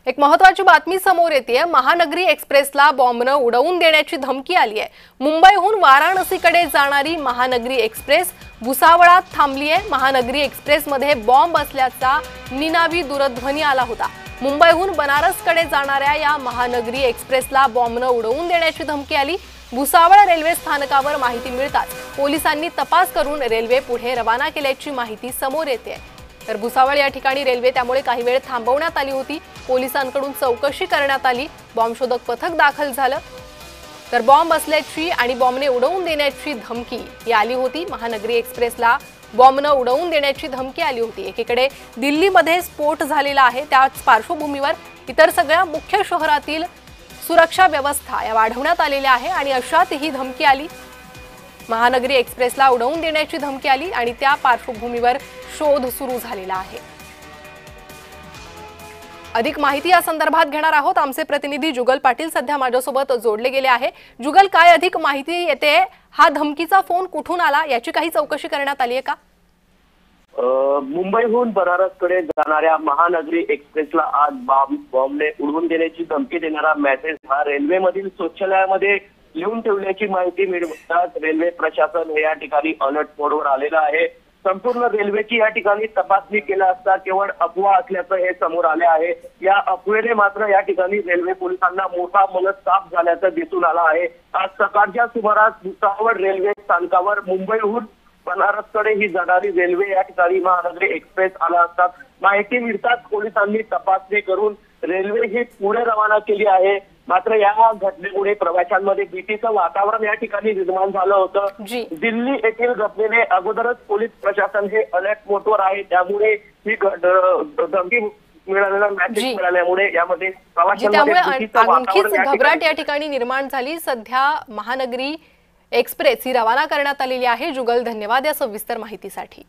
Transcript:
एक महत्त्वाची बातमी समोर येते। महानगरी एक्सप्रेसला बॉम्बनं उडवून देण्याची धमकी आली आहे। मुंबईहून वाराणसीकडे जाणारी महानगरी एक्सप्रेस भुसावळात थांबली आहे। महानगरी एक्सप्रेसमध्ये बॉम्ब असल्याचा निनावी दूरध्वनी आला होता। मुंबईहून बनारसकडे जाणाऱ्या या महानगरी एक्सप्रेसला बॉम्बनं उडवून देण्याची धमकी आली। भुसावळ रेल्वे स्थानकावर माहिती मिळताच पोलिसांनी तपास करून रेल्वे पुढे रवाना केल्याची माहिती समोर येते। तर भुसावळ या ठिकाणी रेल्वे त्यामुळे काही वेळ थांबवण्यात आली होती। पोलिसांकडून चौकशी करण्यात आली। बॉम्ब शोधक पथक दाखल झालं। तर बॉम्ब असल्याची आणि बॉम्बने उडवून देण्याची धमकी आली होती। महानगरी एक्सप्रेसला बॉम्बने उडवून देण्याची धमकी आली होती। एकीकडे दिल्लीमध्ये स्फोट झालेला आहे, त्याच पार्श्वभूमीवर इतर सगळ्या मुख्य शहरातील सुरक्षा व्यवस्था या वाढवण्यात आलेल्या आहे आणि अशात ही धमकी आली। महानगरी एक्सप्रेसला उडवून देण्याची धमकी आली आणि त्या पार्श्वभूमीवर शोध सुरू झालेला आहे। अधिक माहिती या संदर्भात घेणार आहोत। आमचे प्रतिनिधी जुगल पाटील सध्या माझ्यासोबत जोडले गेले आहे। जुगल, काय अधिक माहिती येते? हा धमकीचा फोन कुठून आला याची काही चौकशी करण्यात आली आहे का? मुंबईहून बनारसकडे जाणाऱ्या महानगरी एक्सप्रेसला आज बॉम्बने उडवून देण्याची धमकी देणारा मेसेज हा रेल्वेमधील शौचालयामध्ये लिहून ठेवल्याची माहिती मिळताच रेल्वे प्रशासन हे या ठिकाणी अलर्ट मोडवर आलेलं आहे। संपूर्ण रेल्वेची या ठिकाणी तपासणी केली असता केवळ अफवा असल्याचं हे समोर आले आहे। या अफवेने मात्र या ठिकाणी रेल्वे पोलिसांना मोठा मनस्ताप झाल्याचं दिसून आलं आहे। आज सकाळच्या सुमारास भुसावळ रेल्वे स्थानकावर मुंबईहून बनारसकडे ही जाणारी रेल्वे या ठिकाणी महानगरी एक्सप्रेस आला असतात माहिती मिळताच पोलिसांनी तपासणी करून रेल्वे ही पुढे रवाना केली आहे। मात्र या घटनेमुळे प्रवाशांमध्ये भीतीचं वातावरण या ठिकाणी निर्माण झालं होतं। दिल्ली येथील घटनेने अगोदरच पोलीस प्रशासन हे अलर्ट मोडवर आहे, त्यामुळे ही धमकी मिळालेला मेसेज मिळाल्यामुळे यामध्ये प्रवाशांमध्ये भीतीचं वातावरण घबराट या ठिकाणी निर्माण झाली। सध्या महानगरी एक्सप्रेस ही रवाना करण्यात आलेली आहे। जुगल, धन्यवाद या सविस्तर माहितीसाठी।